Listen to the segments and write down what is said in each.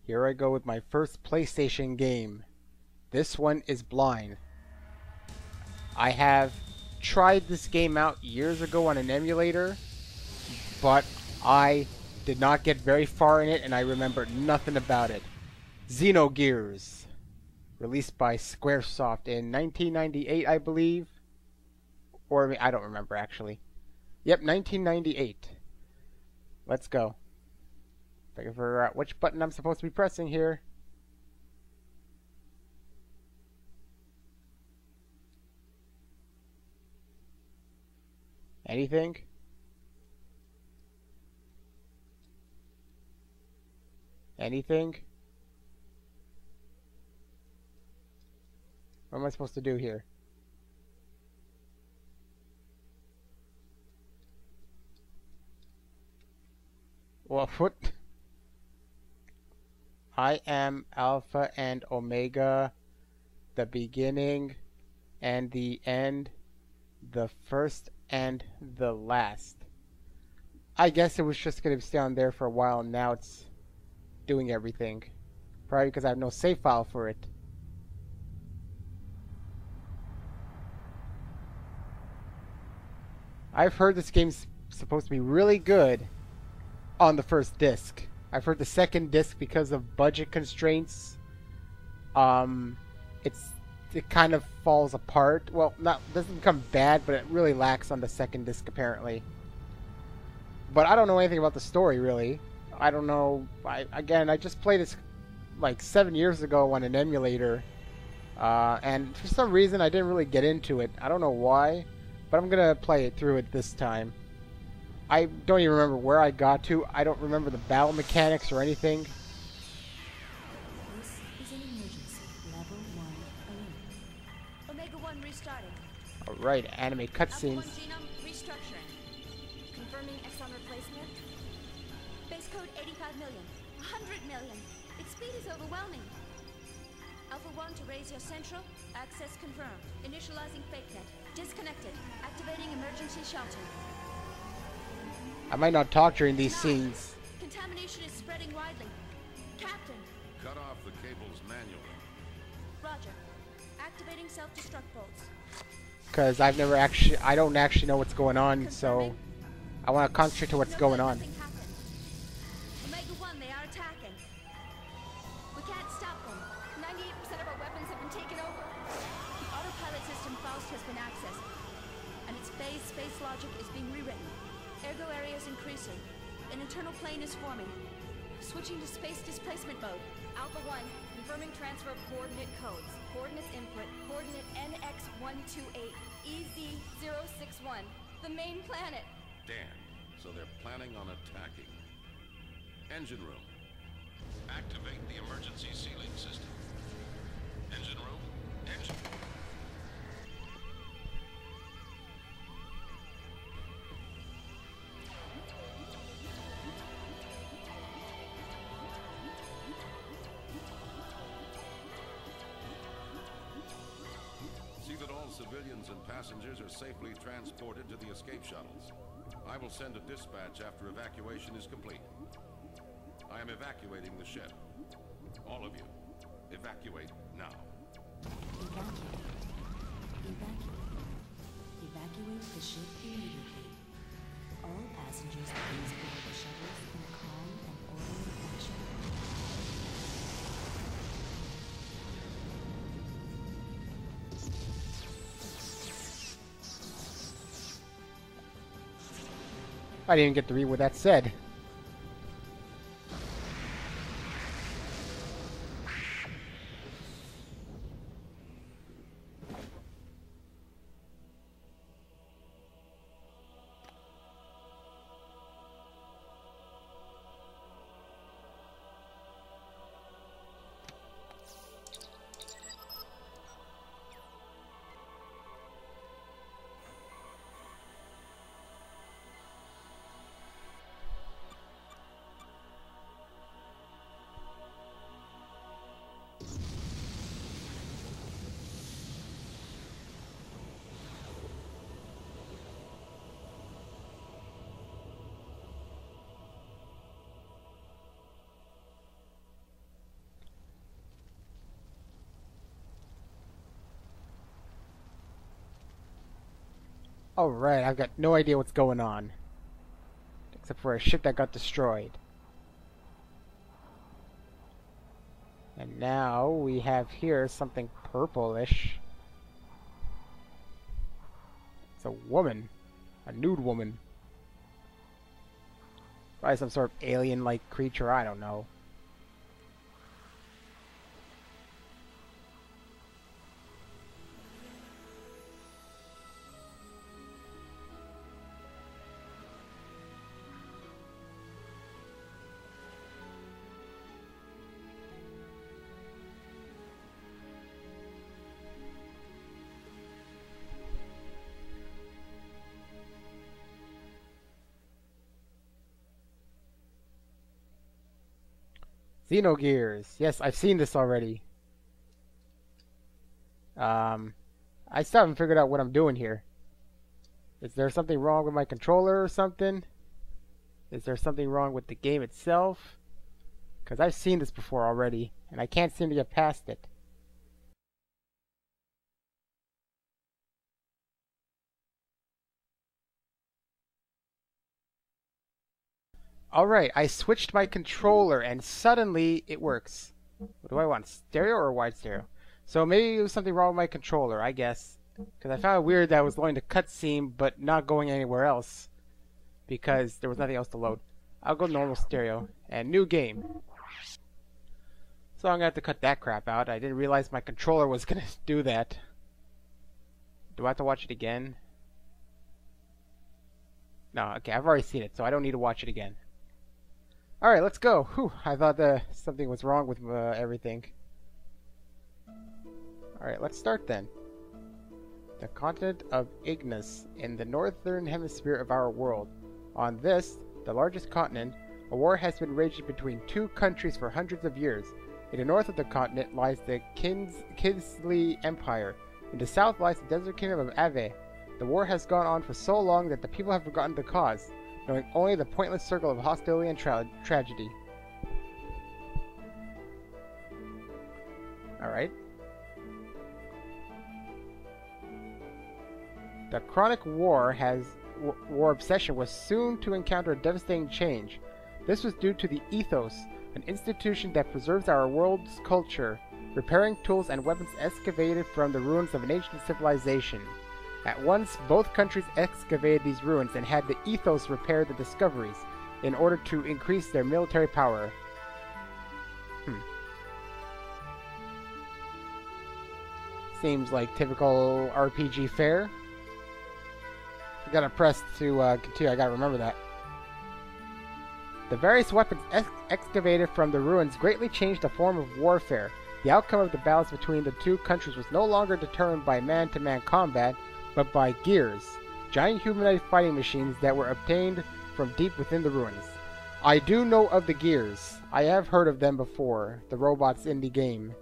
Here I go with my first PlayStation game. This one is Blind. I have tried this game out years ago on an emulator, but I did not get very far in it and I remember nothing about it. Xenogears, released by Squaresoft in 1998, I believe. Or I don't remember actually. Yep, 1998. Let's go. If I can figure out which button I'm supposed to be pressing here. Anything? Anything? What am I supposed to do here? Well, what? I am Alpha and Omega, the beginning and the end, the first and the last. I guess it was just going to stay on there for a while, and now it's doing everything. Probably because I have no save file for it. I've heard this game's supposed to be really good on the first disc. I've heard the second disc, because of budget constraints, it kind of falls apart. Well, doesn't become bad, but it really lacks on the second disc apparently. But I don't know anything about the story really. I don't know. I just played this like 7 years ago on an emulator, and for some reason I didn't really get into it. I don't know why, but I'm gonna play it through it this time. I don't even remember where I got to. I don't remember the battle mechanics or anything. This is an emergency. Level 1 alert. Omega 1 restarting. Alright, anime Alpha 1 cutscenes. genome restructuring. Confirming exon replacement. Base code 85 million. 100 million. Its speed is overwhelming. Alpha 1 to raise your central. Access confirmed. Initializing fake net. Disconnected. Activating emergency shelter. I might not talk during these scenes, Contamination is spreading widely. Captain. Cut off the cables manually. Roger. Activating self-destruct bolts. because I don't actually know what's going on, so I want to concentrate to what's going on. Omega 1, they are attacking. We can't stop them. 98% of our weapons have been taken over. The autopilot system Faust has been accessed, and its phase space logic is being rewritten. Ergo area is increasing. An internal plane is forming. Switching to space displacement mode. Alpha 1, confirming transfer of coordinate codes. Coordinates input, coordinate NX128, EZ061. The main planet. Damn. So they're planning on attacking. Engine room. Activate the emergency sealing system. Engine room. Engine room. See that all civilians and passengers are safely transported to the escape shuttles. I will send a dispatch after evacuation is complete. I am evacuating the ship. All of you, evacuate now. Evacuate. Evacuate. Evacuate the ship immediately. All passengers please board the shuttles in a calm and orderly fashion. I didn't get to read what that said. Alright, I've got no idea what's going on. Except for a ship that got destroyed. And now we have here something purplish. It's a woman. A nude woman. Probably some sort of alien-like creature, I don't know. Xenogears. Yes, I've seen this already. I still haven't figured out what I'm doing here. Is there something wrong with my controller or something? Is there something wrong with the game itself? Because I've seen this before already, and I can't seem to get past it. Alright, I switched my controller and suddenly it works. What do I want? Stereo or wide stereo? So maybe it was something wrong with my controller, I guess. Because I found it weird that I was going to cutscene but not going anywhere else. Because there was nothing else to load. I'll go normal stereo. And new game. So I'm going to have to cut that crap out. I didn't realize my controller was going to do that. Do I have to watch it again? No, okay, I've already seen it, so I don't need to watch it again. Alright, let's go. Whew, I thought something was wrong with everything. Alright, let's start then. The continent of Ignis, in the northern hemisphere of our world. On this, the largest continent, a war has been raging between two countries for hundreds of years. In the north of the continent lies the Kinsley Empire. In the south lies the desert kingdom of Ave. The war has gone on for so long that the people have forgotten the cause, knowing only the pointless circle of hostility and tragedy. Alright. The chronic war obsession was soon to encounter a devastating change. This was due to the ethos, an institution that preserves our world's culture, repairing tools and weapons excavated from the ruins of an ancient civilization. At once, both countries excavated these ruins and had the ethos repair the discoveries in order to increase their military power. Seems like typical RPG fare. I gotta press to continue, I gotta remember that. The various weapons excavated from the ruins greatly changed the form of warfare. The outcome of the battles between the two countries was no longer determined by man-to-man combat, but by gears, giant humanoid fighting machines that were obtained from deep within the ruins. I do know of the gears. I have heard of them before, the robots in the game,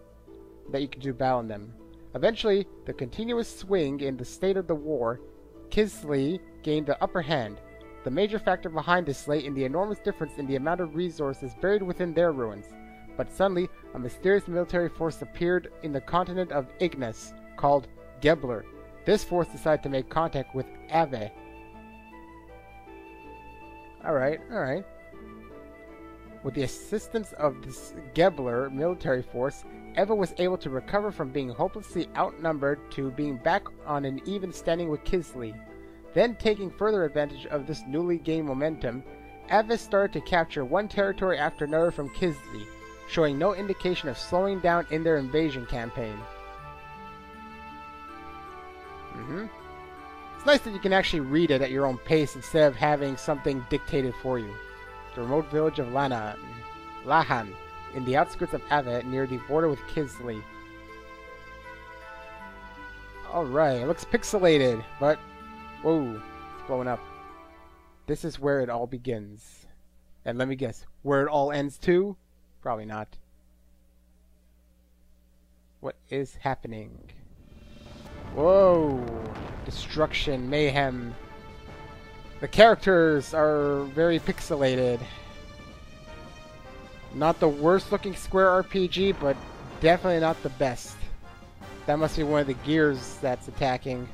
that you can do battle in them. Eventually, the continuous swing in the state of the war, Kinsley gained the upper hand. The major factor behind this lay in the enormous difference in the amount of resources buried within their ruins. But suddenly, a mysterious military force appeared in the continent of Ignis, called Gebler. This force decided to make contact with Ave. Alright. With the assistance of this Gebler military force, Eva was able to recover from being hopelessly outnumbered to being back on an even standing with Kinsley. Then, taking further advantage of this newly gained momentum, Ava started to capture one territory after another from Kinsley, showing no indication of slowing down in their invasion campaign. It's nice that you can actually read it at your own pace instead of having something dictated for you. The remote village of Lahan, in the outskirts of Ava, near the border with Kinsley. Alright, it looks pixelated, but... whoa, it's blowing up. This is where it all begins. And let me guess, where it all ends too? Probably not. What is happening? Whoa! Destruction, mayhem. The characters are very pixelated. Not the worst looking Square RPG, but definitely not the best. That must be one of the gears that's attacking.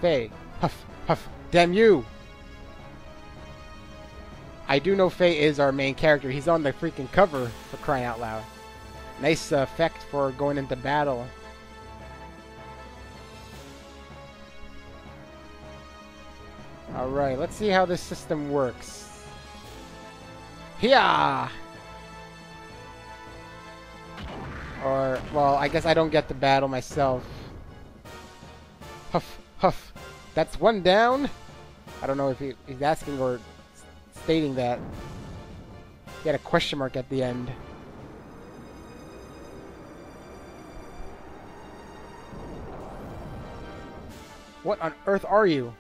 Faye. Huff, huff. Damn you! I do know Faye is our main character. He's on the freaking cover, for crying out loud. Nice effect for going into battle. Alright, let's see how this system works. Hiya! Or, well, I guess I don't get to battle myself. Huff, huff. That's one down? I don't know if he's asking or stating that. He had a question mark at the end. What on earth are you?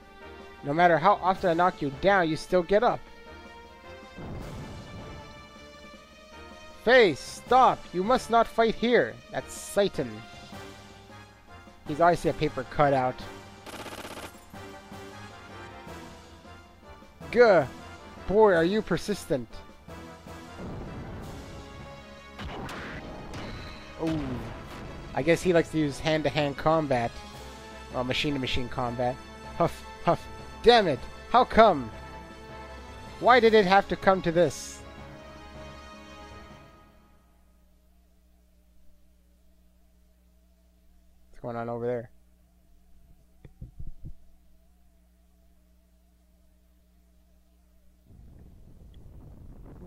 No matter how often I knock you down, you still get up. Faye, stop! You must not fight here. That's Citan. He's obviously a paper cutout. Gah! Boy, are you persistent. Oh. I guess he likes to use hand-to-hand combat. Well, machine-to-machine combat. Huff, huff. Damn it! How come? Why did it have to come to this? What's going on over there?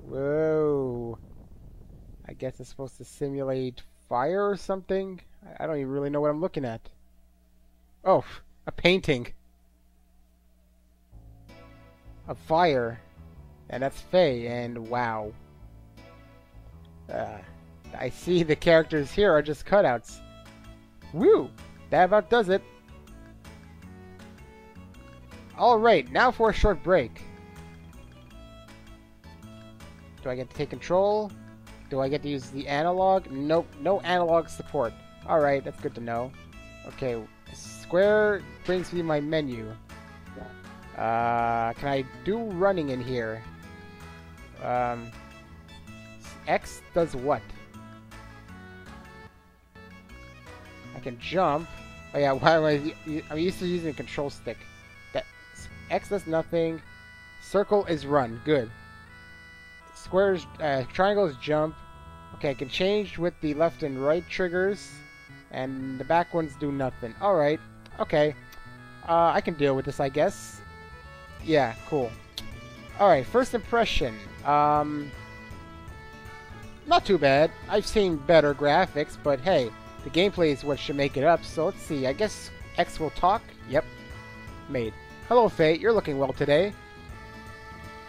Whoa. I guess it's supposed to simulate fire or something? I don't even really know what I'm looking at. Oh, a painting. A fire. And that's Faye, and wow. I see the characters here are just cutouts. Woo! That about does it. Alright, now for a short break. Do I get to take control? Do I get to use the analog? Nope, no analog support. Alright, that's good to know. Okay, square brings me my menu. Can I do running in here? X does what? I can jump. Oh yeah, why am I'm used to using a control stick. That X does nothing. Circle is run. Good. Squares, triangles jump. Okay, I can change with the left and right triggers, and the back ones do nothing. Alright, okay. I can deal with this, I guess. Yeah, cool. Alright, first impression. Not too bad. I've seen better graphics, but hey, the gameplay is what should make it up, so let's see. I guess X will talk? Yep. Made. Hello, Faye. You're looking well today.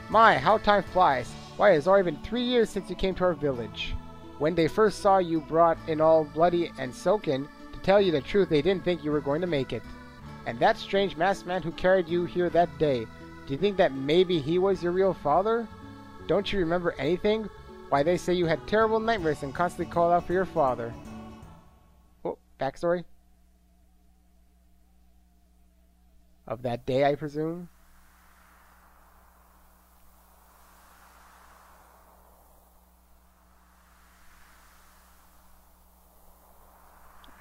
My, how time flies. Why, it's already been 3 years since you came to our village. When they first saw you brought in all bloody and soaken, to tell you the truth, they didn't think you were going to make it. And that strange masked man who carried you here that day, do you think that maybe he was your real father? Don't you remember anything? Why, they say you had terrible nightmares and constantly called out for your father. Oh, backstory? Of that day, I presume?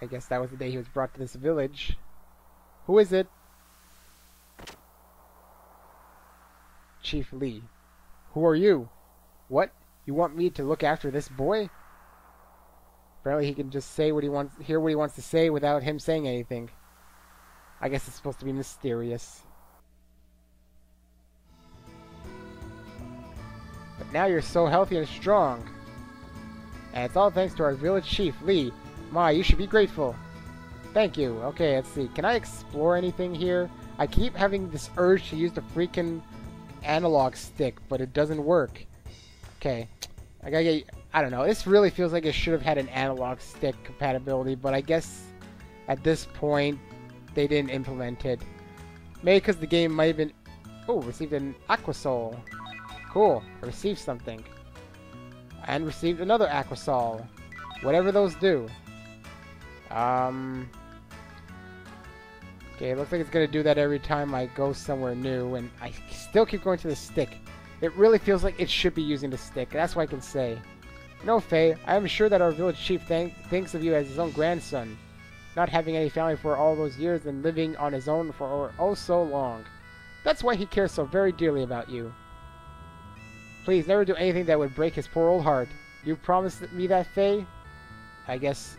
I guess that was the day he was brought to this village. Who is it? Chief Lee. Who are you? What? You want me to look after this boy? Apparently he can just say what he wants, hear what he wants to say without him saying anything. I guess it's supposed to be mysterious. But now you're so healthy and strong. And it's all thanks to our village chief, Lee. My, you should be grateful. Thank you. Okay, let's see. Can I explore anything here? I keep having this urge to use the freaking analog stick, but it doesn't work. Okay. I gotta get... I don't know. This really feels like it should have had an analog stick compatibility, but I guess at this point they didn't implement it. Maybe because the game might have been... Oh, received an Aquasol. Cool. I received something. And received another Aquasol. Whatever those do. Okay, it looks like it's going to do that every time I go somewhere new, and I still keep going to the stick. It really feels like it should be using the stick. That's what I can say. No, Faye, I am sure that our village chief thinks of you as his own grandson. not having any family for all those years and living on his own for oh so long. That's why he cares so very dearly about you. Please never do anything that would break his poor old heart. You promised me that, Faye? I guess...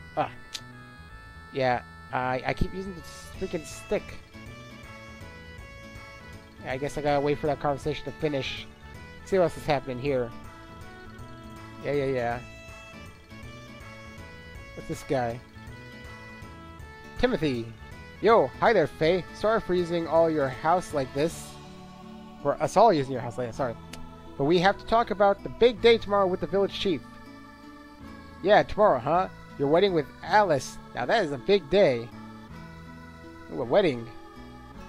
yeah, I keep using this freaking stick. I guess I gotta wait for that conversation to finish. See what else is happening here. Yeah. What's this guy? Timothy! Yo, hi there, Faye. Sorry for using all your house like this. For us all using your house like this, sorry. But we have to talk about the big day tomorrow with the village chief. Yeah, tomorrow, huh? Your wedding with Alice. Now that is a big day. Ooh, a wedding.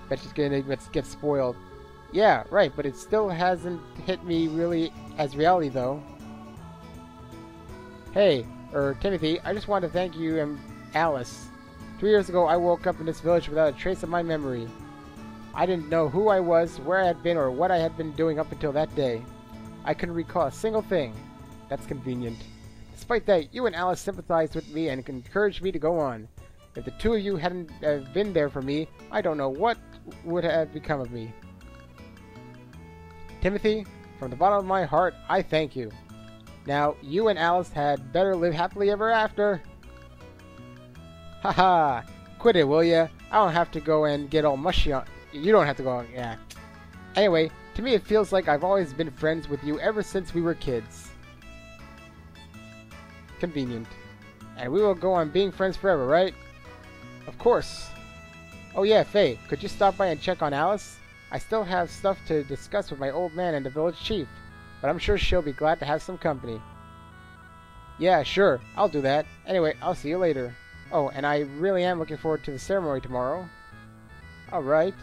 Bet she's gonna get spoiled. Yeah, right, but it still hasn't hit me really as reality, though. Hey, Timothy, I just want to thank you and Alice. 3 years ago, I woke up in this village without a trace of my memory. I didn't know who I was, where I had been, or what I had been doing up until that day. I couldn't recall a single thing. That's convenient. Despite that, you and Alice sympathized with me and encouraged me to go on. If the two of you hadn't been there for me, I don't know what would have become of me. Timothy, from the bottom of my heart, I thank you. Now, you and Alice had better live happily ever after. Haha, quit it, will ya? I don't have to go and get all mushy on... You don't have to go on... Yeah. Anyway, to me it feels like I've always been friends with you ever since we were kids. Convenient. And we will go on being friends forever, right? Of course. Oh yeah, Faye, could you stop by and check on Alice? I still have stuff to discuss with my old man and the village chief, but I'm sure she'll be glad to have some company. Yeah, sure, I'll do that. Anyway, I'll see you later. Oh, and I really am looking forward to the ceremony tomorrow. Alright.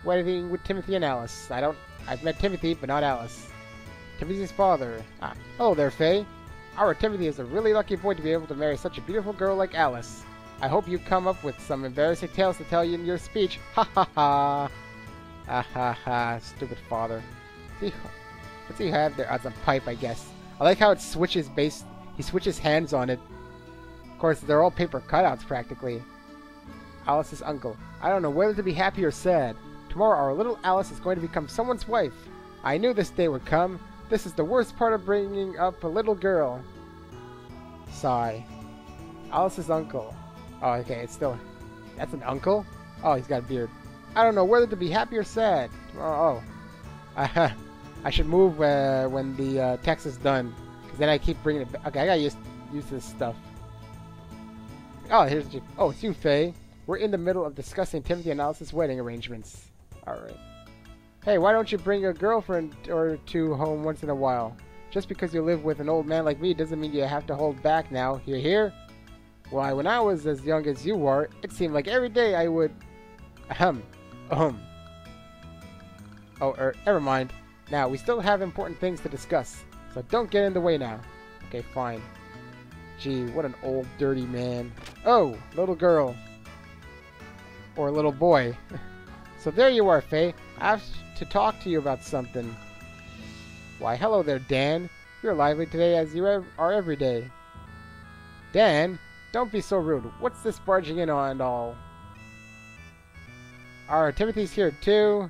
Wedding with Timothy and Alice. I've met Timothy, but not Alice. Timothy's father. Ah, hello there, Faye. Our Timothy is a really lucky boy to be able to marry such a beautiful girl like Alice. I hope you come up with some embarrassing tales to tell you in your speech. Ha ha ha. Ah ha ha. Stupid father. See, what's he have there? Oh, it's a pipe, I guess. I like how it switches base. He switches hands on it. Of course, they're all paper cutouts practically. Alice's uncle. I don't know whether to be happy or sad. Tomorrow our little Alice is going to become someone's wife. I knew this day would come. This is the worst part of bringing up a little girl. Sigh. Alice's uncle. Oh, okay, it's still... That's an uncle? Oh, he's got a beard. I don't know whether to be happy or sad. Oh. I should move when the text is done. Because then I keep bringing it back. Okay, I gotta use this stuff. Oh, here's the... Oh, it's you, Faye. We're in the middle of discussing Timothy and Alice's wedding arrangements. Alright. Hey, why don't you bring a girlfriend or two home once in a while? Just because you live with an old man like me doesn't mean you have to hold back now. You hear? Why, when I was as young as you were, it seemed like every day I would... Oh, never mind. Now, we still have important things to discuss, so don't get in the way now. Okay, fine. Gee, what an old, dirty man. Oh, little girl. Or little boy. So there you are, Faye. I have to talk to you about something. Why, hello there, Dan. You're lively today as you are every day. Dan? Don't be so rude. What's this barging in on and all? Our Timothy's here too.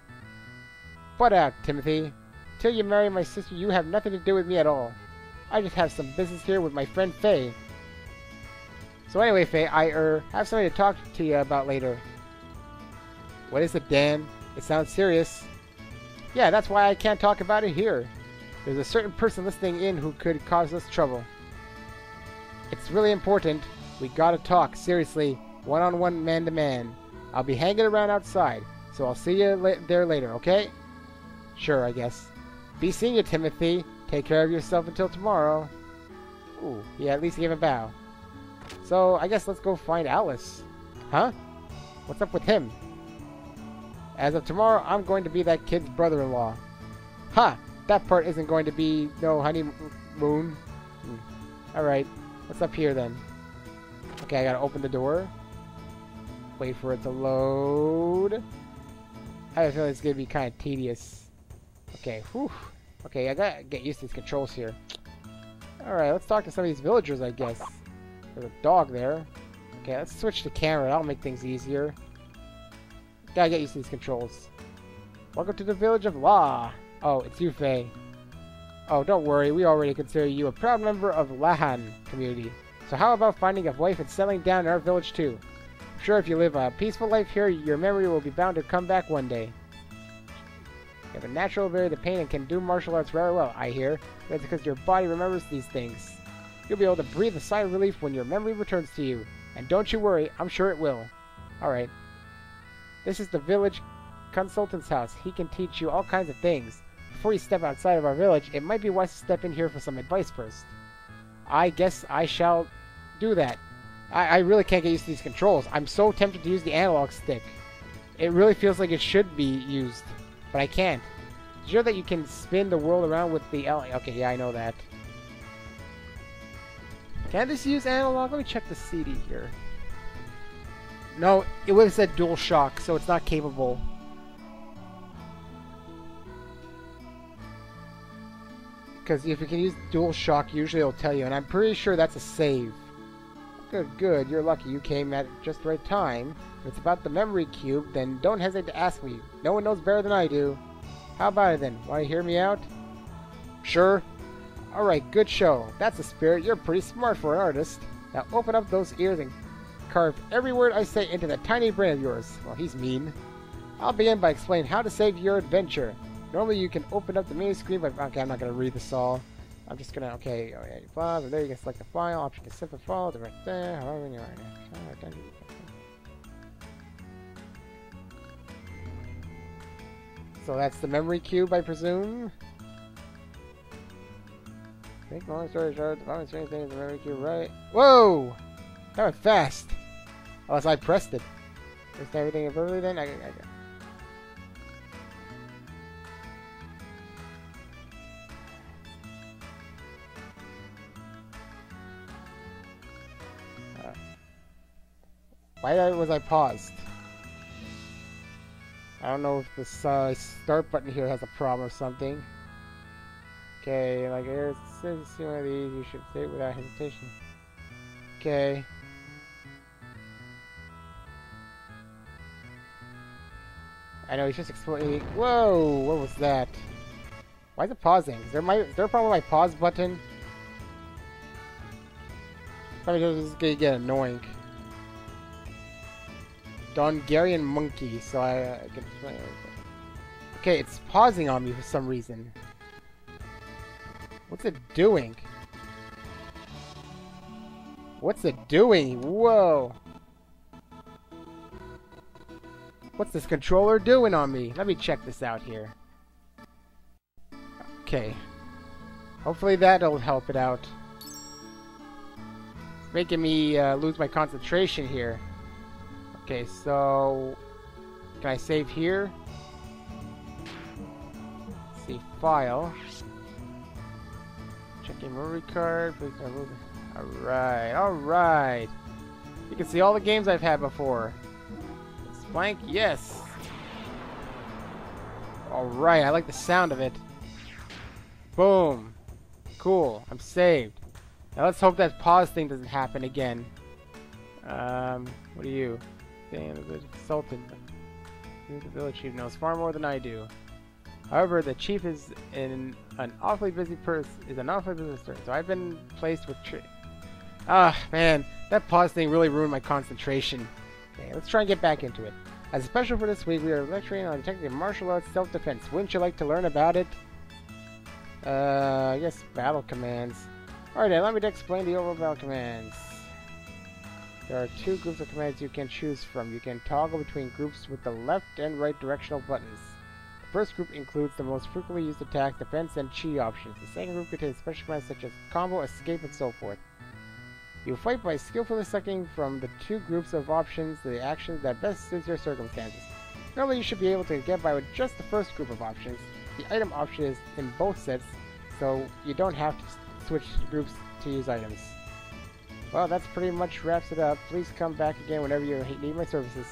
Butt out, Timothy. Till you marry my sister, you have nothing to do with me at all. I just have some business here with my friend Faye. So anyway, Faye, I have something to talk to you about later. What is it, Dan? It sounds serious. Yeah, that's why I can't talk about it here. There's a certain person listening in who could cause us trouble. It's really important. We gotta talk, seriously, one-on-one, man-to-man. I'll be hanging around outside, so I'll see you there later, okay? Sure, I guess. Be seeing you, Timothy. Take care of yourself until tomorrow. Ooh, yeah, at least he gave a bow. So, I guess let's go find Alice. Huh? What's up with him? As of tomorrow, I'm going to be that kid's brother-in-law. Ha! That part isn't going to be no honeymoon. Alright, what's up here then? Okay, I gotta open the door. Wait for it to load. I have a feeling it's gonna be kind of tedious. Okay, whew. Okay, I gotta get used to these controls here. Alright, let's talk to some of these villagers, I guess. There's a dog there. Okay, let's switch to camera. That'll make things easier. Gotta get used to these controls. Welcome to the village of Law. Oh, it's you, Faye. Oh, don't worry. We already consider you a proud member of Lahan community. So how about finding a wife and settling down in our village too? I'm sure if you live a peaceful life here, your memory will be bound to come back one day. You have a natural ability to paint and can do martial arts very well, I hear. That's because your body remembers these things. You'll be able to breathe a sigh of relief when your memory returns to you. And don't you worry, I'm sure it will. Alright. This is the village consultant's house. He can teach you all kinds of things. Before you step outside of our village, it might be wise to step in here for some advice first. I guess I shall do that. I really can't get used to these controls. I'm so tempted to use the analog stick. It really feels like it should be used, but I can't. Did you know that you can spin the world around with the L? Okay, yeah, I know that. Can this use analog? Let me check the CD here. No, it would have said DualShock, so it's not capable. Because if you can use DualShock, usually it'll tell you, and I'm pretty sure that's a save. Good, good. You're lucky you came at just the right time. If it's about the memory cube, then don't hesitate to ask me. No one knows better than I do. How about it then? Want to hear me out? Sure. Alright, good show. That's the spirit. You're pretty smart for an artist. Now open up those ears and carve every word I say into that tiny brain of yours. Well, he's mean. I'll begin by explaining how to save your adventure. Normally you can open up the menu screen, but okay, I'm not going to read this all. I'm just going to, okay, oh yeah, blah, there you can select the file, option to simplify file, right there, however you are. So that's the memory cube, I presume. Make long story short, the following strange thing is the memory cube, right? Whoa! That went fast! Unless I pressed it. Is everything perfectly then? Why was I paused? I don't know if this start button here has a problem or something. Okay, like here's see one of these, you should say it without hesitation. Okay. I know he's just exploding. Whoa! What was that? Why is it pausing? Is there a problem with my pause button? Probably because this is gonna get annoying. Dongarian monkey, so I can play it. Okay, it's pausing on me for some reason. What's it doing? What's it doing? Whoa! What's this controller doing on me? Let me check this out here. Okay. Hopefully that'll help it out. It's making me lose my concentration here. Okay, so can I save here? Let's see, file. Check your memory card. Alright, alright. You can see all the games I've had before. It's blank, yes. Alright, I like the sound of it. Boom. Cool, I'm saved. Now let's hope that pause thing doesn't happen again. What are you? Damn, the consultant. The village chief knows far more than I do. However, the chief is an awfully busy person. So I've been placed with. Ah, man, that pause thing really ruined my concentration. Okay, let's try and get back into it. As a special for this week, we are lecturing on technical martial arts self-defense. Wouldn't you like to learn about it? Yes, battle commands. Alright, then let me explain the overall battle commands. There are two groups of commands you can choose from. You can toggle between groups with the left and right directional buttons. The first group includes the most frequently used attack, defense, and chi options. The second group contains special commands such as combo, escape, and so forth. You fight by skillfully selecting from the two groups of options the actions that best suits your circumstances. Normally you should be able to get by with just the first group of options. The item option is in both sets, so you don't have to switch groups to use items. Well, that's pretty much wraps it up. Please come back again whenever you need my services.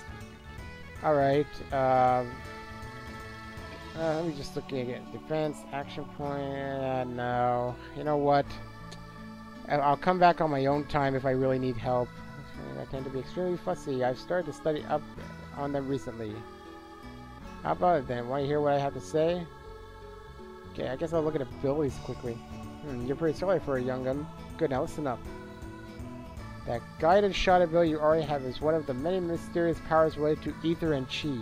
Alright, let me just look again. Defense, action point, no. You know what? I'll come back on my own time if I really need help. I tend to be extremely fussy. I've started to study up on them recently. How about it then? Want to hear what I have to say? Okay, I guess I'll look at abilities quickly. You're pretty solid for a young gun. Good, now listen up. That guided shot ability you already have is one of the many mysterious powers related to ether and chi.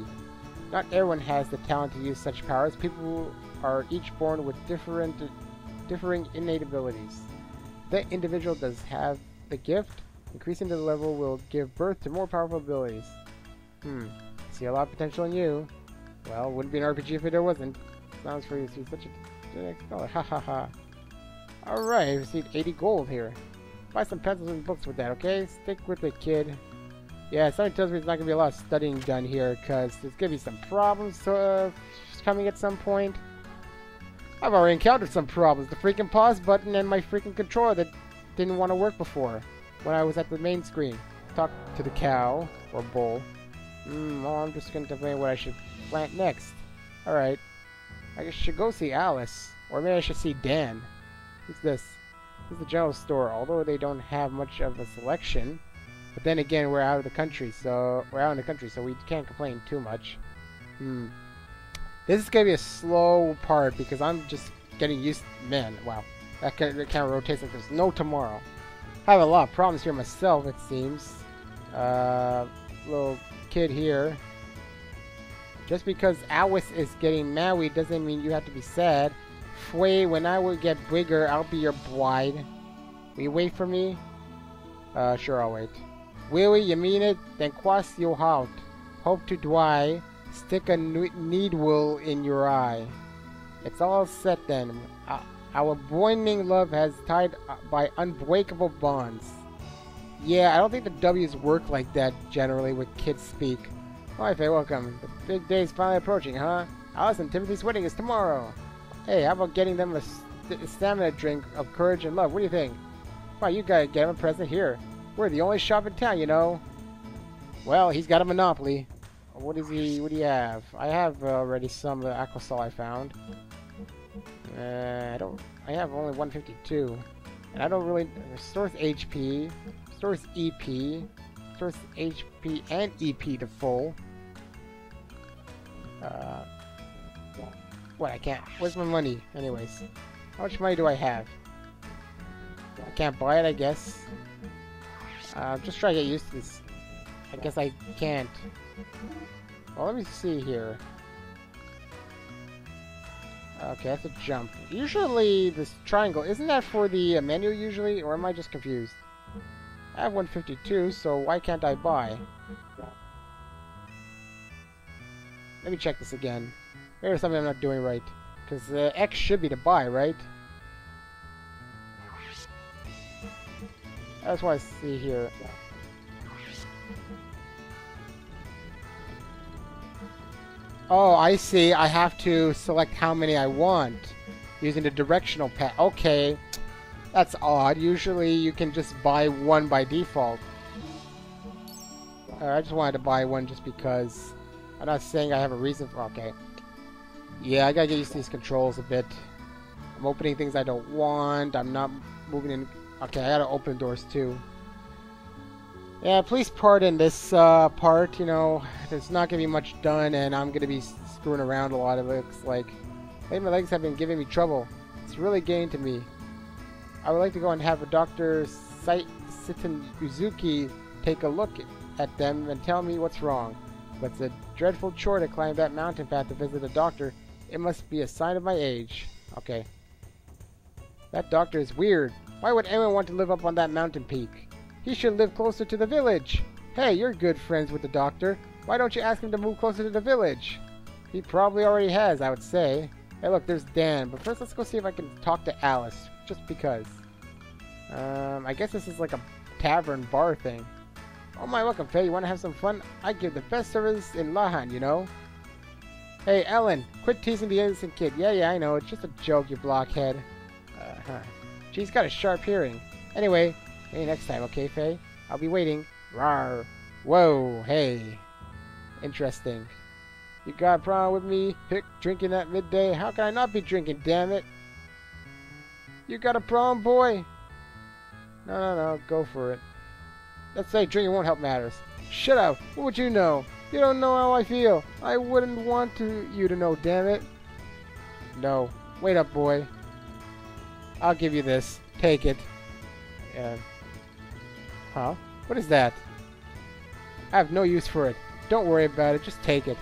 Not everyone has the talent to use such powers. People are each born with differing innate abilities. That individual does have the gift. Increasing the level will give birth to more powerful abilities. See a lot of potential in you. Well, wouldn't be an RPG if there wasn't. Sounds for you to see such a good scholar. Ha ha ha. Alright, I received 80 gold here. Buy some pencils and books with that, okay? Stick with it, kid. Yeah, something tells me there's not going to be a lot of studying done here, because there's going to be some problems coming at some point. I've already encountered some problems. The freaking pause button and my freaking controller that didn't want to work before when I was at the main screen. Talk to the cow, or bull. Well, I'm just going to tell you what I should plant next. Alright. I guess I should go see Alice. Or maybe I should see Dan. Who's this? This is the general store, although they don't have much of a selection. But then again, we're out in the country, so we can't complain too much. This is gonna be a slow part because I'm just getting used to, man, wow. That kind of rotates like there's no tomorrow. I have a lot of problems here myself, it seems. Little kid here. Just because Alice is getting married doesn't mean you have to be sad. Fway, when I will get bigger, I'll be your bride. Will you wait for me? Sure, I'll wait. Really? You mean it? Then cross your heart. Hope to dry. Stick a needle in your eye. It's all set then. Our boiling love has tied by unbreakable bonds. Yeah, I don't think the W's work like that generally when kids speak. Hi, Faye, welcome. The big day's finally approaching, huh? Alice and Timothy's wedding is tomorrow. Hey, how about getting them a stamina drink of courage and love? What do you think? Wow, you gotta get him a present here. We're the only shop in town, you know. Well, he's got a monopoly. What do you have? I have already some of the Aquasol I found. I have only 152. And I don't really... Stores HP. Stores EP. Stores HP and EP to full. What? I can't... Where's my money? Anyways. How much money do I have? I can't buy it, I guess. Just try to get used to this. I guess I can't. Well, let me see here. Okay, that's a jump. Usually, this triangle, isn't that for the menu usually? Or am I just confused? I have 152, so why can't I buy? Let me check this again. There's something I'm not doing right. Because X should be to buy, right? That's what I see here. Oh, I see. I have to select how many I want using the directional pad. Okay. That's odd. Usually you can just buy one by default. I just wanted to buy one just because. I'm not saying I have a reason for... Okay. Yeah, I gotta get used to these controls a bit. I'm opening things I don't want. I'm not moving in... Okay, I gotta open doors too. Yeah, please pardon this part, you know, there's not gonna be much done and I'm gonna be screwing around a lot of it. Looks like lately my legs have been giving me trouble. It's really getting to me. I would like to go and have a Dr. Citan take a look at them and tell me what's wrong. But it's a dreadful chore to climb that mountain path to visit a doctor. It must be a sign of my age. Okay. That doctor is weird. Why would anyone want to live up on that mountain peak? He should live closer to the village. Hey, you're good friends with the doctor. Why don't you ask him to move closer to the village? He probably already has, I would say. Hey, look, there's Dan. But first, let's go see if I can talk to Alice. Just because. I guess this is like a tavern bar thing. Oh my, welcome, Faye. You want to have some fun? I give the best service in Lahan, you know? Hey, Ellen, quit teasing the innocent kid. Yeah, I know. It's just a joke, you blockhead. She's got a sharp hearing. Anyway, maybe next time, okay, Faye? I'll be waiting. Rawr. Whoa, hey. Interesting. You got a problem with me drinking at midday? How can I not be drinking, damn it? You got a problem, boy? No, go for it. Let's say drinking won't help matters. Shut up! What would you know? You don't know how I feel. I wouldn't want you to know, damn it. No. Wait up, boy. I'll give you this. Take it. Huh? What is that? I have no use for it. Don't worry about it. Just take it.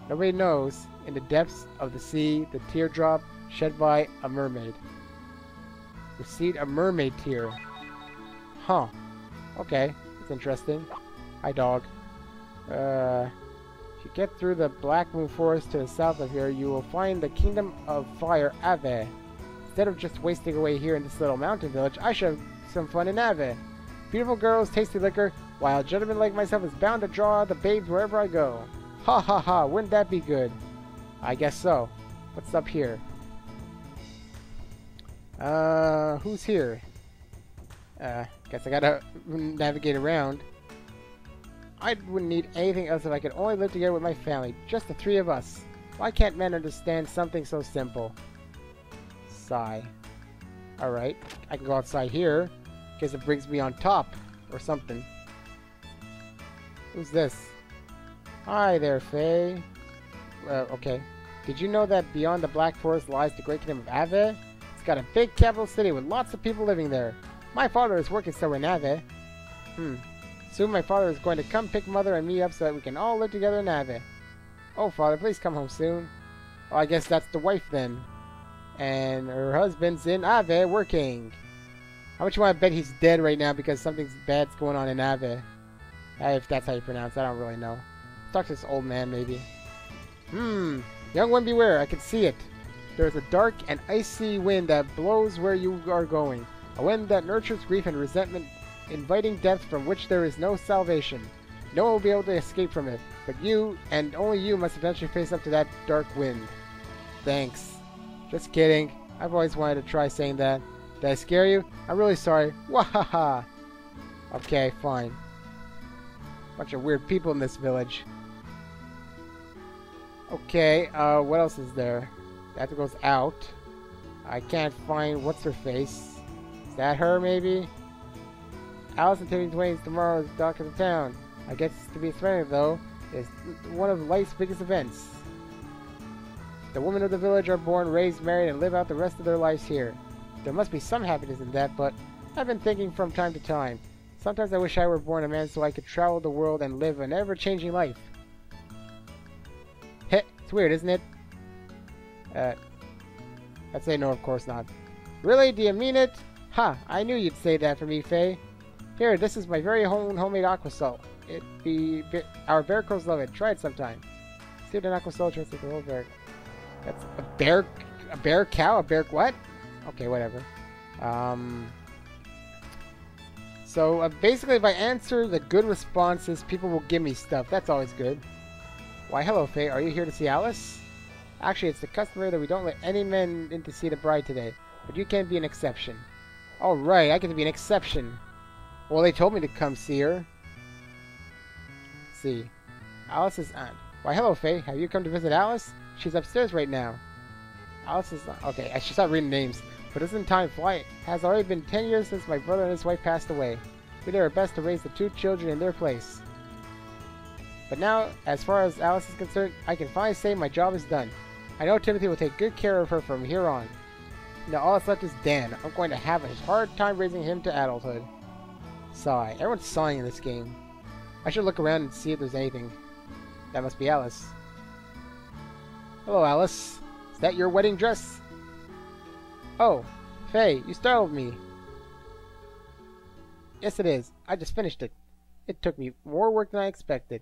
Nobody knows. In the depths of the sea, the teardrop shed by a mermaid. Received a mermaid tear. Huh. Okay. That's interesting. Hi, dog. If you get through the Black Moon Forest to the south of here, you will find the Kingdom of Fire, Ave. Instead of just wasting away here in this little mountain village, I should have some fun in Ave. Beautiful girls, tasty liquor, while a gentleman like myself is bound to draw the babes wherever I go. Ha ha ha, wouldn't that be good? I guess so. What's up here? Who's here? Guess I gotta navigate around. I wouldn't need anything else if I could only live together with my family. Just the three of us. Why can't men understand something so simple? Sigh. Alright. I can go outside here. Guess it brings me on top. Or something. Who's this? Hi there, Faye. Okay. Did you know that beyond the Black Forest lies the great kingdom of Ave? It's got a big capital city with lots of people living there. My father is working somewhere in Ave. Soon my father is going to come pick Mother and me up so that we can all live together in Ave. Oh, Father, please come home soon. Oh, I guess that's the wife then. And her husband's in Ave working. How much you want to bet he's dead right now because something bad's going on in Ave? If that's how you pronounce it, I don't really know. Talk to this old man, maybe. Young one, beware. I can see it. There's a dark and icy wind that blows where you are going. A wind that nurtures grief and resentment, inviting depth from which there is no salvation. No one will be able to escape from it, but you, and only you, must eventually face up to that dark wind. Thanks. Just kidding. I've always wanted to try saying that. Did I scare you? I'm really sorry. Wahaha! Okay, fine. Bunch of weird people in this village. Okay, what else is there? That goes out. I can't find what's-her-face. Is that her, maybe? Alice and Tipping Twain's tomorrow's Dock of the Town. I guess to be expected, though, is one of life's biggest events. The women of the village are born, raised, married, and live out the rest of their lives here. There must be some happiness in that, but I've been thinking from time to time. Sometimes I wish I were born a man so I could travel the world and live an ever-changing life. Heh, it's weird, isn't it? I'd say no, of course not. Really? Do you mean it? Ha! I knew you'd say that for me, Faye. Here, this is my very own homemade aqua salt. Our bear crows love it. Try it sometime. See what an aqua salt translates the whole bear. That's a bear cow? A bear what? Okay, whatever. So basically if I answer the good responses, people will give me stuff. That's always good. Why, hello, Faye. Are you here to see Alice? Actually, it's the customary that we don't let any men in to see the bride today. But you can be an exception. Alright, I get to be an exception. Well, they told me to come see her. Let's see. Alice's aunt. Why, hello, Faye. Have you come to visit Alice? She's upstairs right now. Alice's aunt. Okay, I should stop reading names. But doesn't time fly? It has already been 10 years since my brother and his wife passed away. We did our best to raise the two children in their place. But now, as far as Alice is concerned, I can finally say my job is done. I know Timothy will take good care of her from here on. Now all that's left is Dan. I'm going to have a hard time raising him to adulthood. Sigh. Everyone's sighing in this game. I should look around and see if there's anything. That must be Alice. Hello, Alice. Is that your wedding dress? Oh, Faye, you startled me. Yes, it is. I just finished it. It took me more work than I expected.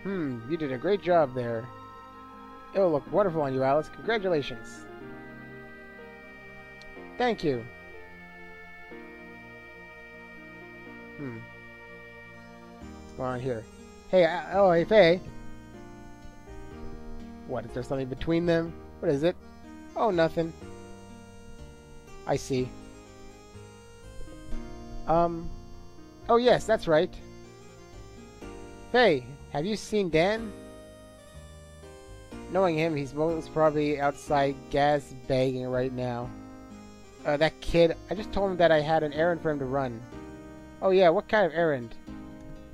You did a great job there. It'll look wonderful on you, Alice. Congratulations. Thank you. What's going on here? Hey, hey, Faye. What, is there something between them? What is it? Oh, nothing. I see. Oh yes, that's right. Faye, have you seen Dan? Knowing him, he's most probably outside gas bagging right now. That kid, I just told him that I had an errand for him to run. Oh yeah, what kind of errand?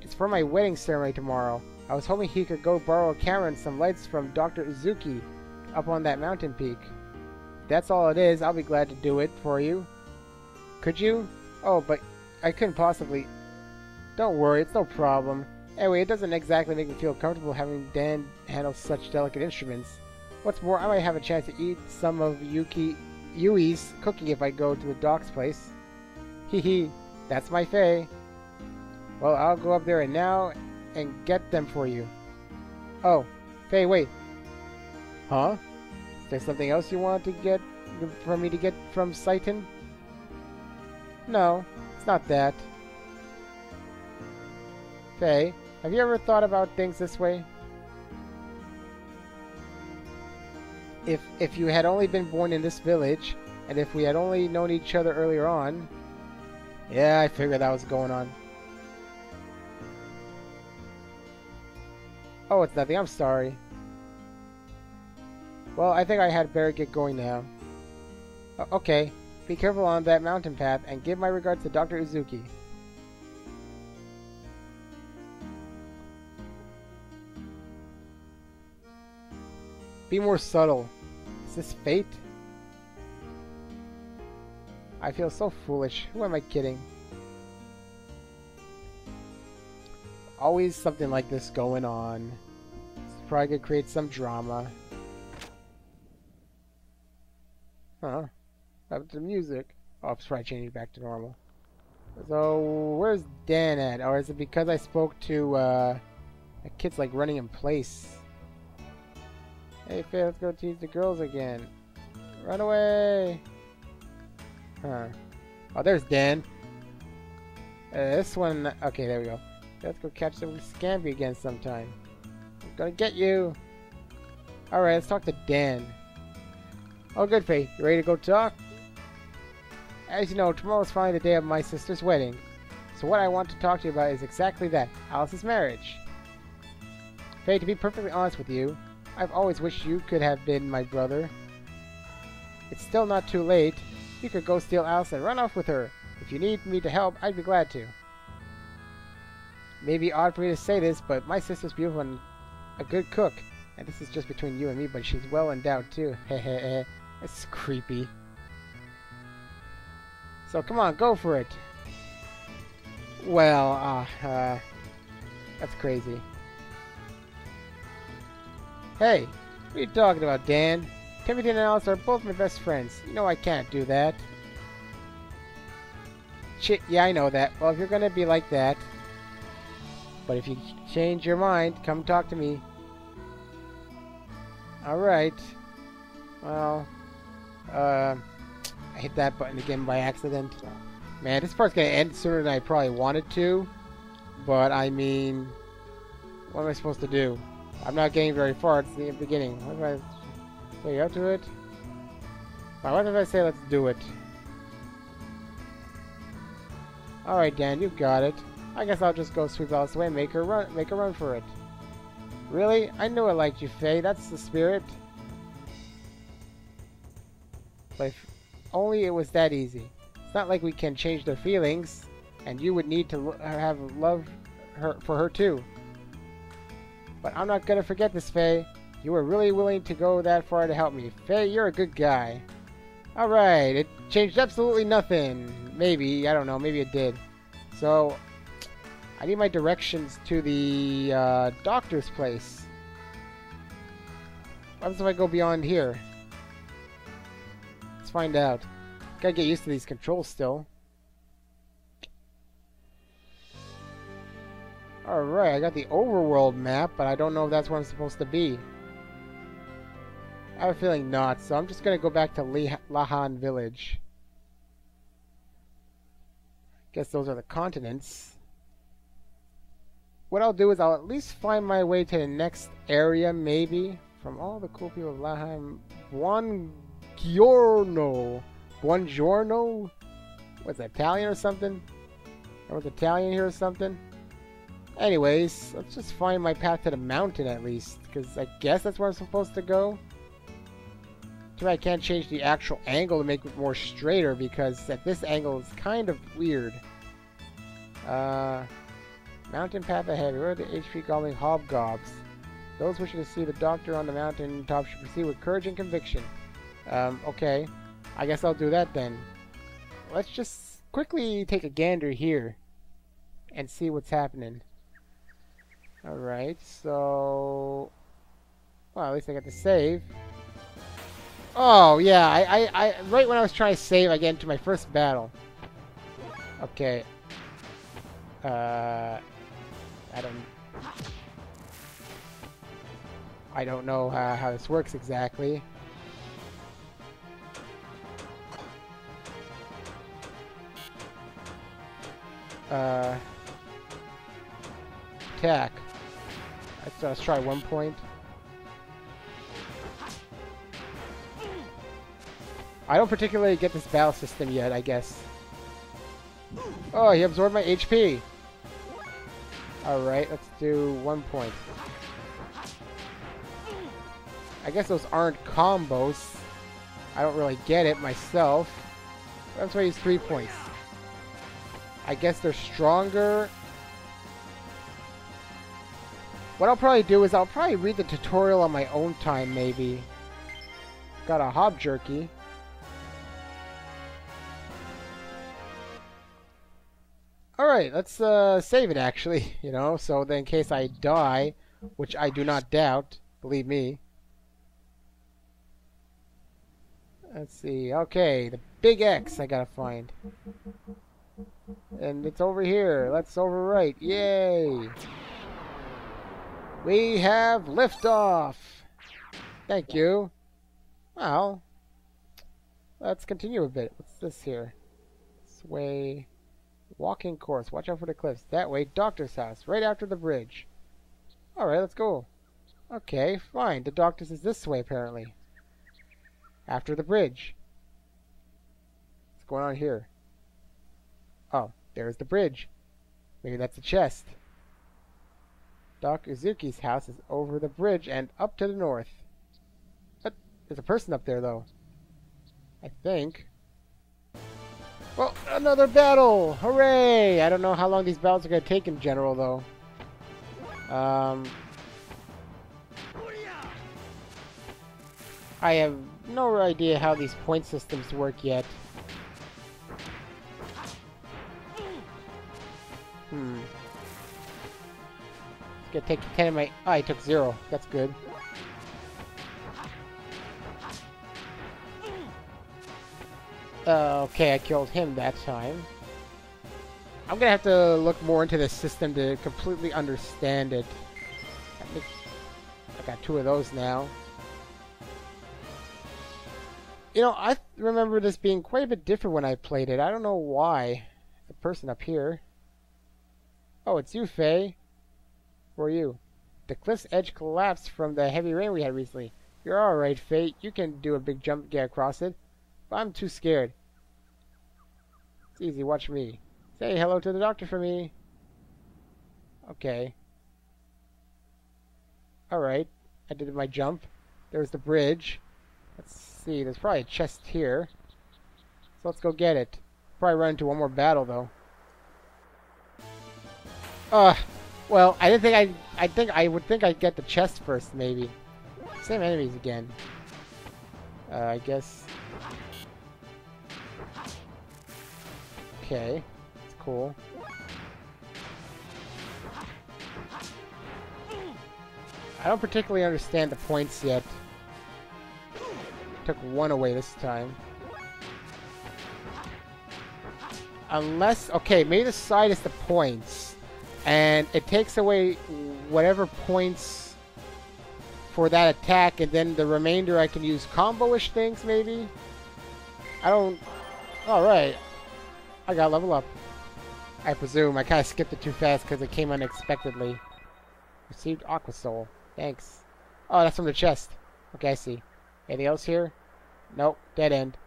It's for my wedding ceremony tomorrow. I was hoping he could go borrow a camera and some lights from Dr. Uzuki up on that mountain peak. If that's all it is, I'll be glad to do it for you. Could you? Oh, but I couldn't possibly. Don't worry, it's no problem. Anyway, it doesn't exactly make me feel comfortable having Dan handle such delicate instruments. What's more, I might have a chance to eat some of Yui's cooking if I go to the doc's place. Hee hee, that's my Faye. Well, I'll go up there and now and get them for you. Oh, Faye, wait. Huh? Is there something else you want to get for me to get from Citan? No, it's not that. Faye, have you ever thought about things this way? If you had only been born in this village, and if we had only known each other earlier on... Yeah, I figured that was going on. Oh, it's nothing. I'm sorry. Well, I think I had better get going now. Okay. Be careful on that mountain path, and give my regards to Dr. Uzuki. Be more subtle. Is this fate? I feel so foolish. Who am I kidding? Always something like this going on. It's probably gonna create some drama. Huh? What happened to the music? Oh, it's probably changing back to normal. So, where's Dan at? Or is it because I spoke to, that kid's like running in place? Hey, Faye, let's go tease the girls again. Run away! Huh. Oh, there's Dan. This one... Okay, there we go. Let's go catch some Scampi again sometime. I'm gonna get you! Alright, let's talk to Dan. Oh, good, Faye. You ready to go talk? As you know, tomorrow's finally the day of my sister's wedding. So what I want to talk to you about is exactly that. Alice's marriage. Faye, to be perfectly honest with you, I've always wished you could have been my brother. It's still not too late. You could go steal Alice and run off with her. If you need me to help, I'd be glad to. Maybe odd for me to say this, but my sister's beautiful and a good cook. And this is just between you and me, but she's well endowed too. Hehehe. It's creepy. So come on, go for it. Well, that's crazy. Hey, what are you talking about, Dan? Timothy and Alice are both my best friends. You know I can't do that. Shit, yeah, I know that. Well, if you're gonna be like that... But if you change your mind, come talk to me. Alright. Well... I hit that button again by accident. Man, this part's gonna end sooner than I probably wanted to. But, I mean... What am I supposed to do? I'm not getting very far. It's the beginning. What if I say up to it? What if I say let's do it? Alright, Dan, you got it. I guess I'll just go sweep Alice away and make her run for it. Really? I knew I liked you, Faye. That's the spirit. But if only it was that easy. It's not like we can change their feelings, and you would need to have love for her too. But I'm not gonna forget this, Faye. You were really willing to go that far to help me. Faye, you're a good guy. Alright, it changed absolutely nothing. Maybe, I don't know, maybe it did. So, I need my directions to the doctor's place. What happens if I go beyond here? Let's find out. Gotta get used to these controls still. Alright, I got the overworld map, but I don't know if that's where I'm supposed to be. I have a feeling not, so I'm just gonna go back to Lahan village. Guess those are the continents. What I'll do is I'll at least find my way to the next area, maybe. From all the cool people of Lahan. Buongiorno? What's that, Italian or something? Or was Italian here or something? Anyways, let's just find my path to the mountain at least. Because I guess that's where I'm supposed to go. Too bad I can't change the actual angle to make it more straighter, because at this angle it's kind of weird. Mountain path ahead. Where are the HP gobbling hobgobs? Those wishing to see the doctor on the mountain top should proceed with courage and conviction. Okay. I guess I'll do that then. Let's just quickly take a gander here and see what's happening. Alright, so... well, at least I got to save. Oh, yeah, I right when I was trying to save, I get into my first battle. Okay. I don't know how this works exactly. Attack. Let's try 1 point. I don't particularly get this battle system yet, I guess. Oh, he absorbed my HP. Alright, let's do 1 point. I guess those aren't combos. I don't really get it myself. That's why I use 3 points. I guess they're stronger. What I'll probably do is I'll probably read the tutorial on my own time, maybe. Got a hob jerky. Alright, let's save it actually, you know, so that in case I die, which I do not doubt, believe me. Let's see, okay, the big X I gotta find. And it's over here, let's overwrite, yay! We have liftoff! Thank you. Well, let's continue a bit. What's this here? This way... walking course. Watch out for the cliffs. That way, doctor's house. Right after the bridge. Alright, let's go. Okay, fine. The doctor's is this way, apparently. After the bridge. What's going on here? Oh, there's the bridge. Maybe that's a chest. Doc Uzuki's house is over the bridge and up to the north. But there's a person up there, though. I think. Well, another battle! Hooray! I don't know how long these battles are going to take in general, though. I have no idea how these point systems work yet. It's going to take 10 of my... oh, I took 0. That's good. Okay, I killed him that time. I'm gonna have to look more into this system to completely understand it. I got 2 of those now. You know, I remember this being quite a bit different when I played it. I don't know why. The person up here. Oh, it's you, Faye. Who are you? The cliff's edge collapsed from the heavy rain we had recently. You're alright, Faye. You can do a big jump and get across it. But I'm too scared. It's easy, watch me. Say hello to the doctor for me. Okay. Alright. I did my jump. There's the bridge. Let's see, there's probably a chest here. So let's go get it. Probably run into one more battle though. Well, I didn't think I would think I'd get the chest first, maybe. Same enemies again. I guess. Okay, it's cool. I don't particularly understand the points yet. Took 1 away this time. Unless, okay, maybe the side is the points. And it takes away whatever points for that attack, and then the remainder I can use combo-ish things, maybe? I don't... alright. I gotta level up. I presume. I kinda skipped it too fast because it came unexpectedly. Received Aqua Soul. Thanks. Oh, that's from the chest. Okay, I see. Anything else here? Nope. Dead end.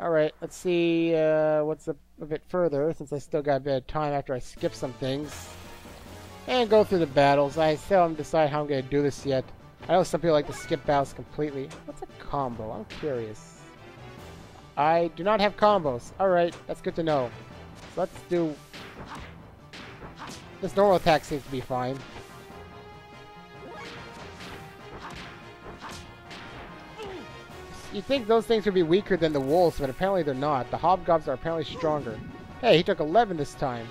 Alright, let's see what's a bit further, since I still got a bit of time after I skip some things. And go through the battles. I still haven't decided how I'm going to do this yet. I know some people like to skip battles completely. What's a combo? I'm curious. I do not have combos. Alright, that's good to know. So let's do... This normal attack seems to be fine. You'd think those things would be weaker than the wolves, but apparently they're not. The hobgobs are apparently stronger. Hey, he took 11 this time.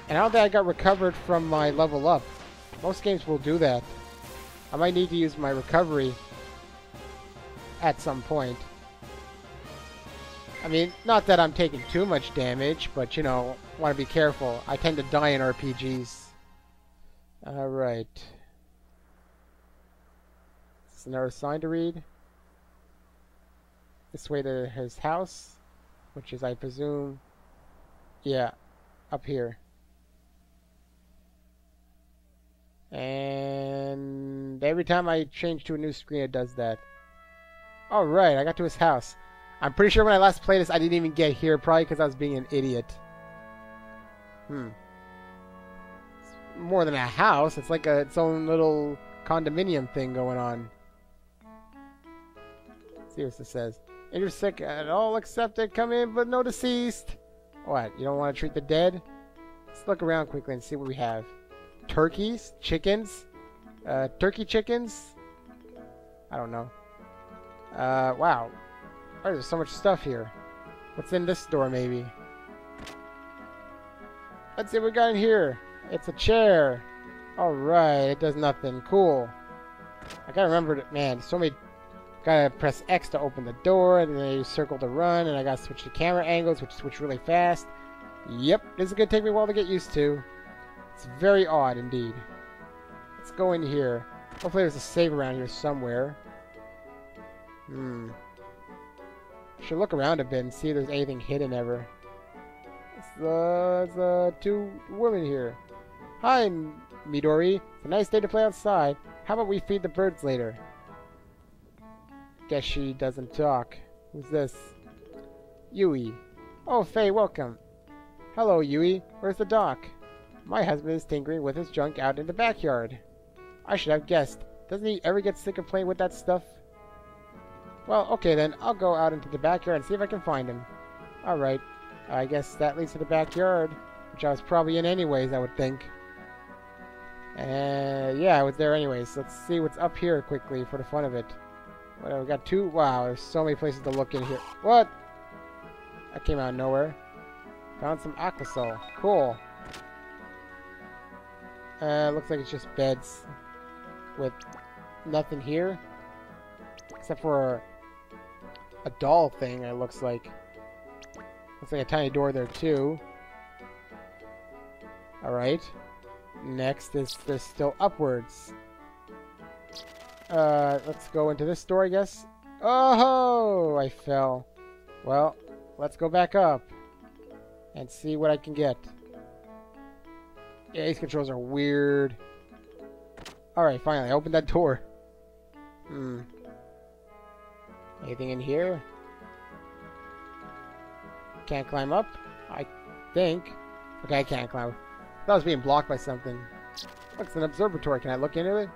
And I don't think I got recovered from my level up. Most games will do that. I might need to use my recovery at some point. I mean, not that I'm taking too much damage, but, you know, want to be careful. I tend to die in RPGs. Alright. This is another sign to read. This way to his house, which is, I presume, yeah, up here. And every time I change to a new screen, it does that. Alright, I got to his house. I'm pretty sure when I last played this, I didn't even get here, probably because I was being an idiot. It's more than a house. It's like its own little condominium thing going on. Let's see what this says. If you're sick at all, accepted. Come in, but no deceased. What? You don't want to treat the dead? Let's look around quickly and see what we have. Turkeys? Chickens? Turkey chickens? I don't know. Wow. Oh, there's so much stuff here. What's in this door, maybe? Let's see what we got in here. It's a chair. Alright, it does nothing. Cool. I gotta remember that, man, so many... Gotta press X to open the door, and then you circle to run, and I gotta switch the camera angles, which switch really fast. Yep, this is gonna take me a while to get used to. It's very odd, indeed. Let's go in here. Hopefully there's a save around here somewhere. Should look around a bit and see if there's anything hidden ever. There's two women here. Hi, Midori. It's a nice day to play outside. How about we feed the birds later? Guess she doesn't talk. Who's this? Yui. Oh, Faye, welcome. Hello, Yui. Where's the doc? My husband is tinkering with his junk out in the backyard. I should have guessed. Doesn't he ever get sick of playing with that stuff? Well, okay then. I'll go out into the backyard and see if I can find him. Alright. I guess that leads to the backyard, which I was probably in anyways, I would think. Yeah, I was there anyways. Let's see what's up here quickly for the fun of it. What, we got two? Wow, there's so many places to look in here. What? That came out of nowhere. Found some Aquasol. Cool. Looks like it's just beds with nothing here. Except for a doll thing, it looks like. Looks like a tiny door there, too. Alright. Next is there's still upwards. Let's go into this door, I guess. Oh, I fell. Well, let's go back up and see what I can get. Yeah, these controls are weird. Alright, finally, I opened that door. Anything in here? Can't climb up? I think. Okay, I can't climb. That was being blocked by something. Look, it's an observatory. Can I look into it?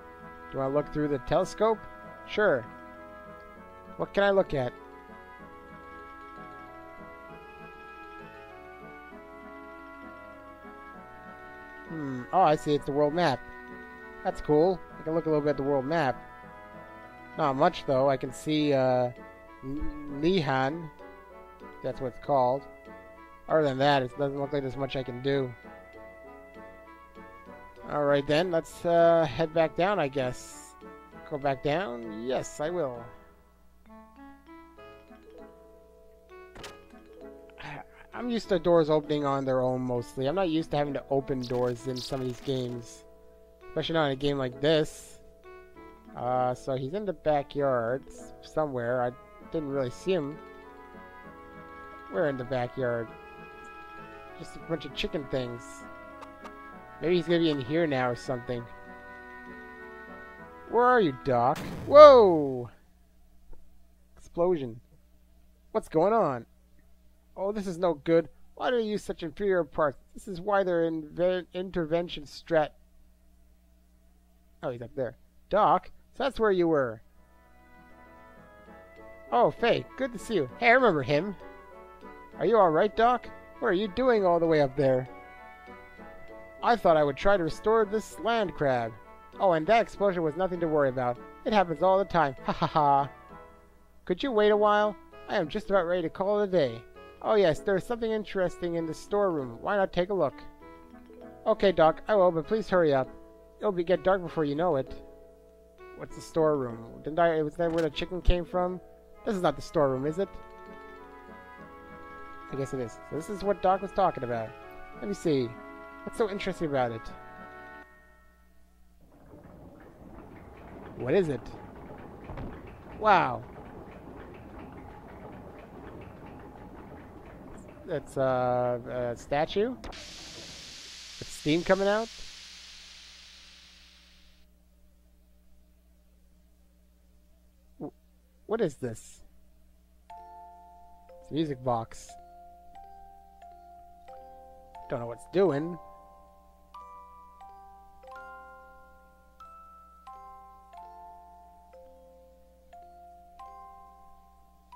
Do I look through the telescope? Sure. What can I look at? Oh, I see. It's the world map. That's cool. I can look a little bit at the world map. Not much, though. I can see, Lahan. That's what it's called. Other than that, it doesn't look like there's much I can do. Alright then, let's head back down, I guess. Go back down? Yes, I will. I'm used to doors opening on their own, mostly. I'm not used to having to open doors in some of these games. Especially not in a game like this. So he's in the backyard somewhere. I didn't really see him. Where in the backyard? Just a bunch of chicken things. Maybe he's gonna be in here now or something. Where are you, Doc? Whoa! Explosion. What's going on? Oh, this is no good. Why do they use such inferior parts? This is why they're in intervention strat. Oh, he's up there. Doc? So that's where you were. Oh, Faye, good to see you. Hey, I remember him. Are you alright, Doc? What are you doing all the way up there? I thought I would try to restore this land crab. Oh, and that explosion was nothing to worry about. It happens all the time. Ha ha ha. Could you wait a while? I am just about ready to call it a day. Oh yes, there is something interesting in the storeroom. Why not take a look? Okay, Doc, I will, but please hurry up. It'll get dark before you know it. What's the storeroom? Was that where the chicken came from? This is not the storeroom, is it? I guess it is. So this is what Doc was talking about. Let me see. What's so interesting about it? What is it? Wow. That's a statue? With steam coming out? What is this? It's a music box. Don't know what it's doing.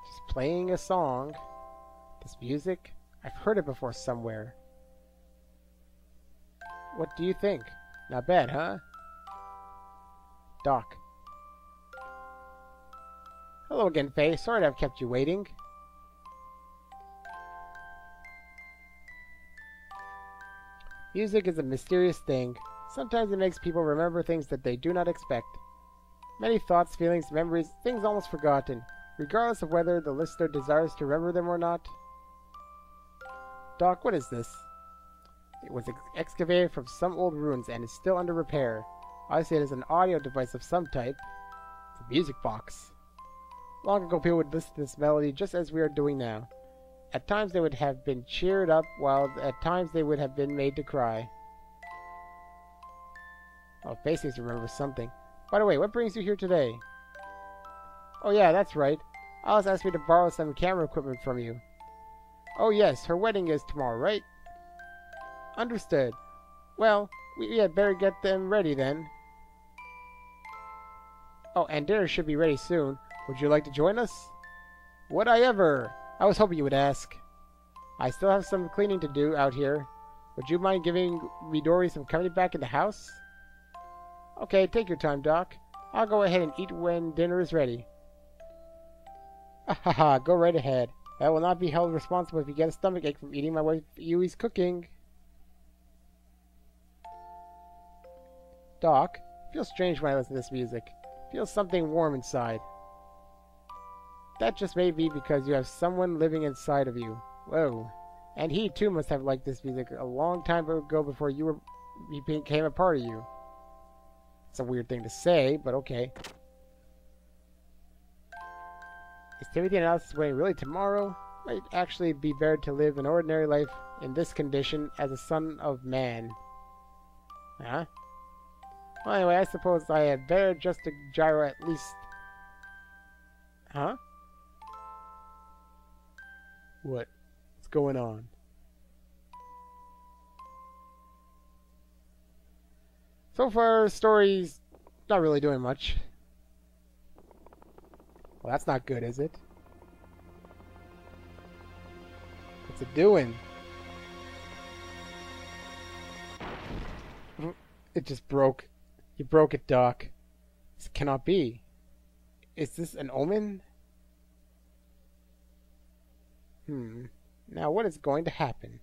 Just playing a song. This music? I've heard it before somewhere. What do you think? Not bad, huh? Doc. Hello again, Faye. Sorry to have kept you waiting. Music is a mysterious thing. Sometimes it makes people remember things that they do not expect. Many thoughts, feelings, memories, things almost forgotten, regardless of whether the listener desires to remember them or not. Doc, what is this? It was excavated from some old ruins and is still under repair. I see it as an audio device of some type. It's a music box. Long ago, people would listen to this melody just as we are doing now. At times they would have been cheered up, while at times they would have been made to cry. Oh, Faye seems to remember something. By the way, what brings you here today? Oh yeah, that's right. Alice asked me to borrow some camera equipment from you. Oh yes, her wedding is tomorrow, right? Understood. Well, we had better get them ready then. Oh, and dinner should be ready soon. Would you like to join us? Would I ever? I was hoping you would ask. I still have some cleaning to do out here. Would you mind giving Midori some company back in the house? Okay, take your time, Doc. I'll go ahead and eat when dinner is ready. Haha, go right ahead. I will not be held responsible if you get a stomachache from eating my wife Yui's cooking. Doc, it feels strange when I listen to this music. It feels something warm inside. That just may be because you have someone living inside of you. Whoa. And he too must have liked this music a long time ago before he became a part of you. It's a weird thing to say, but okay. Is Timothy and Alice's wedding really tomorrow? Might actually be better to live an ordinary life in this condition as a son of man. Huh? Well, anyway, I suppose I had better adjust the gyro at least. Huh? What? What's going on? So far, the story's not really doing much. Well, that's not good, is it? What's it doing? It just broke. You broke it, Doc. This cannot be. Is this an omen? Now what is going to happen?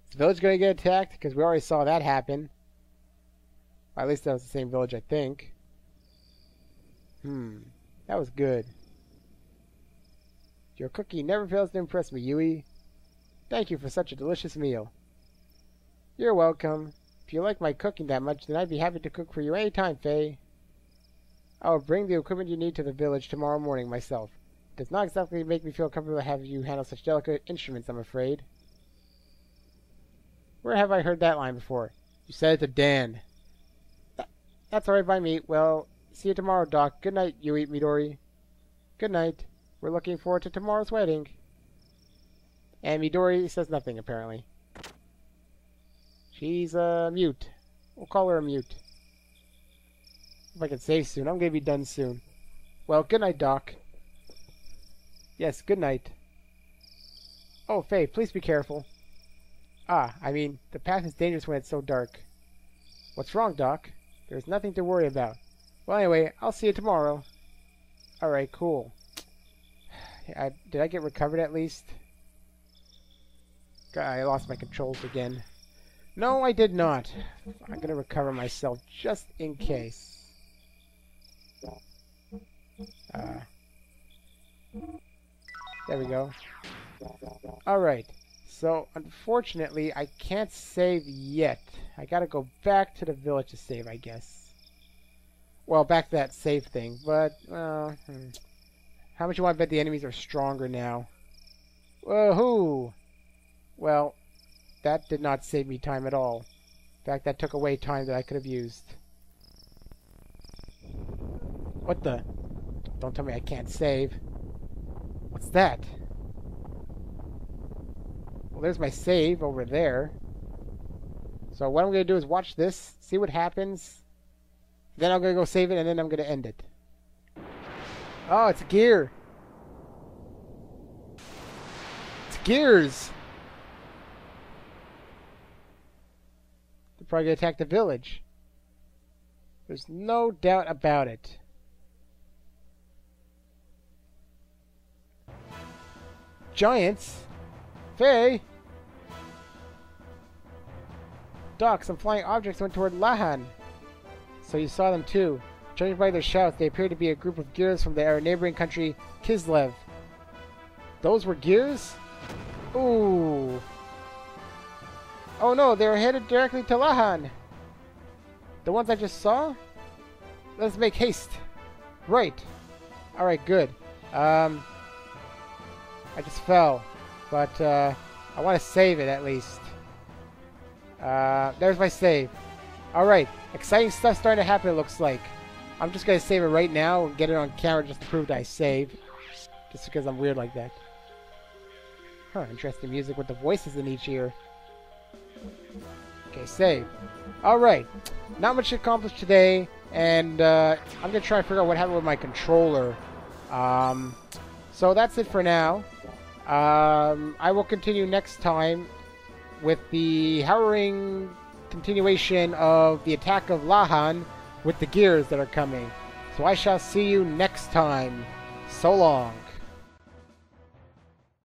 Is the village going to get attacked? Because we already saw that happen. Or at least that was the same village, I think. That was good. Your cookie never fails to impress me, Yui. Thank you for such a delicious meal. You're welcome. If you like my cooking that much, then I'd be happy to cook for you any time, Faye. I will bring the equipment you need to the village tomorrow morning myself. It does not exactly make me feel comfortable to have you handle such delicate instruments, I'm afraid. Where have I heard that line before? You said it to Dan. That's alright by me. Well, see you tomorrow, Doc. Good night, Yui, Midori. Good night. We're looking forward to tomorrow's wedding. And Midori says nothing, apparently. She's mute. We'll call her a mute. If I can save soon. I'm gonna be done soon. Well, good night, Doc. Yes, good night. Oh, Faye, please be careful. Ah, I mean, the path is dangerous when it's so dark. What's wrong, Doc? There's nothing to worry about. Well, anyway, I'll see you tomorrow. Alright, cool. Did I get recovered at least? God, I lost my controls again. No, I did not. I'm gonna recover myself just in case. There we go. Alright. So, unfortunately, I can't save yet. I gotta go back to the village to save, I guess. Well, back to that save thing. But, how much you want to bet the enemies are stronger now? Woohoo! Well, that did not save me time at all. In fact, that took away time that I could have used. What the? Don't tell me I can't save. What's that? Well, there's my save over there. So what I'm going to do is watch this, see what happens. Then I'm going to go save it, and then I'm going to end it. Oh, it's a gear. It's gears. They're probably going to attack the village. There's no doubt about it. Giants? Faye? Doc, some flying objects went toward Lahan. So you saw them too. Judging by their shouts, they appear to be a group of gears from our neighboring country, Kislev. Those were gears? Ooh. Oh no, they were headed directly to Lahan. The ones I just saw? Let's make haste. Right. Alright, good. I just fell. But, I want to save it at least. There's my save. Alright, exciting stuff starting to happen, it looks like. I'm just going to save it right now and get it on camera just to prove that I saved. Just because I'm weird like that. Huh, interesting music with the voices in each ear. Okay, save. Alright, not much accomplished today, and I'm going to try to figure out what happened with my controller. So that's it for now. I will continue next time with the harrowing continuation of the attack of Lahan with the gears that are coming. So I shall see you next time. So long.